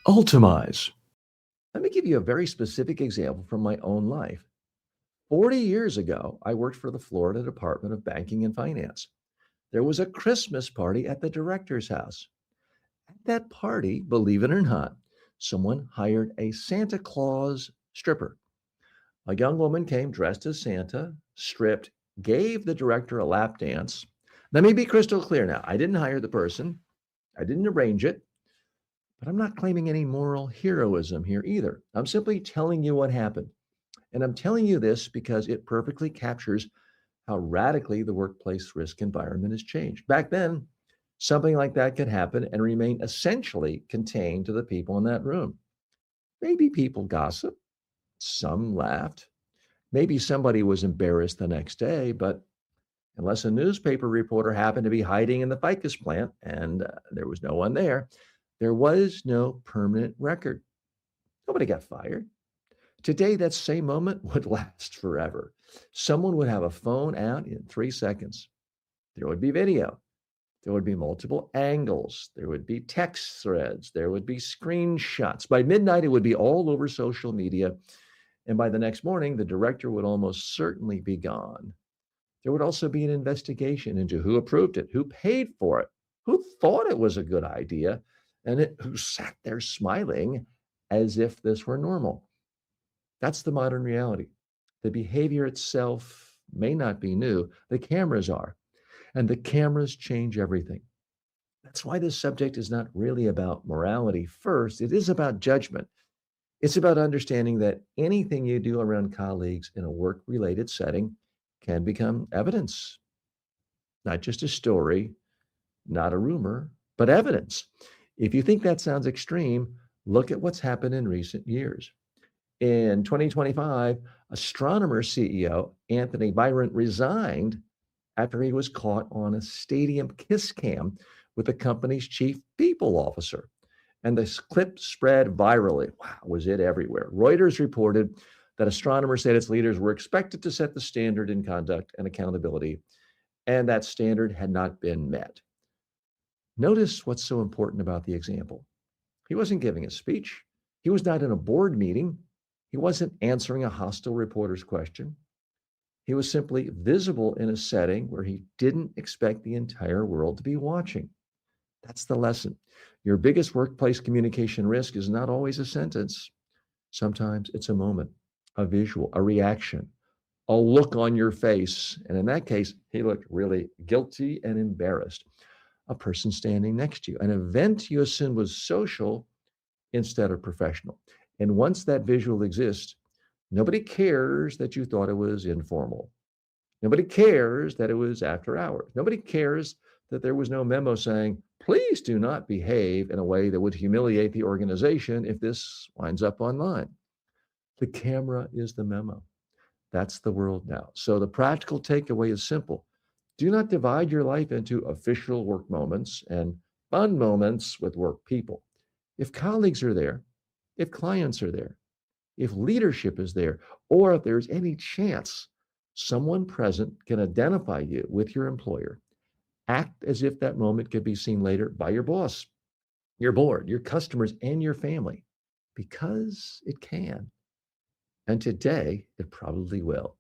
Ultamize. Let me give you a very specific example from my own life. 40 years ago, I worked for the Florida Department of Banking and Finance. There was a Christmas party at the director's house. At that party, believe it or not, someone hired a Santa Claus stripper. A young woman came dressed as Santa, stripped, gave the director a lap dance. Let me be crystal clear now. I didn't hire the person, I didn't arrange it. But I'm not claiming any moral heroism here either. I'm simply telling you what happened. And I'm telling you this because it perfectly captures how radically the workplace risk environment has changed. Back then, something like that could happen and remain essentially contained to the people in that room. Maybe people gossiped, some laughed, maybe somebody was embarrassed the next day, but unless a newspaper reporter happened to be hiding in the ficus plant and there was no one there was no permanent record. Nobody got fired. Today, that same moment would last forever. Someone would have a phone out in 3 seconds. There would be video. There would be multiple angles. There would be text threads. There would be screenshots. By midnight, it would be all over social media. And by the next morning, the director would almost certainly be gone. There would also be an investigation into who approved it, who paid for it, who thought it was a good idea, and who sat there smiling as if this were normal. That's the modern reality. The behavior itself may not be new, the cameras are, and the cameras change everything. That's why this subject is not really about morality first, it is about judgment. It's about understanding that anything you do around colleagues in a work related setting can become evidence, not just a story, not a rumor, but evidence. If you think that sounds extreme, look at what's happened in recent years. In 2025, astronomer CEO Anthony Byron resigned after he was caught on a stadium kiss cam with the company's chief people officer. And this clip spread virally. Wow, was it everywhere? Reuters reported that astronomers said its leaders were expected to set the standard in conduct and accountability, and that standard had not been met. Notice what's so important about the example. He wasn't giving a speech. He was not in a board meeting. He wasn't answering a hostile reporter's question. He was simply visible in a setting where he didn't expect the entire world to be watching. That's the lesson. Your biggest workplace communication risk is not always a sentence. Sometimes it's a moment, a visual, a reaction, a look on your face. And in that case, he looked really guilty and embarrassed. A person standing next to you, an event you assumed was social instead of professional. And once that visual exists, nobody cares that you thought it was informal. Nobody cares that it was after hours. Nobody cares that there was no memo saying, please do not behave in a way that would humiliate the organization if this winds up online. The camera is the memo. That's the world now. So the practical takeaway is simple. Do not divide your life into official work moments and fun moments with work people. If colleagues are there, if clients are there, if leadership is there, or if there's any chance someone present can identify you with your employer, act as if that moment could be seen later by your boss, your board, your customers, and your family, because it can. And today, it probably will.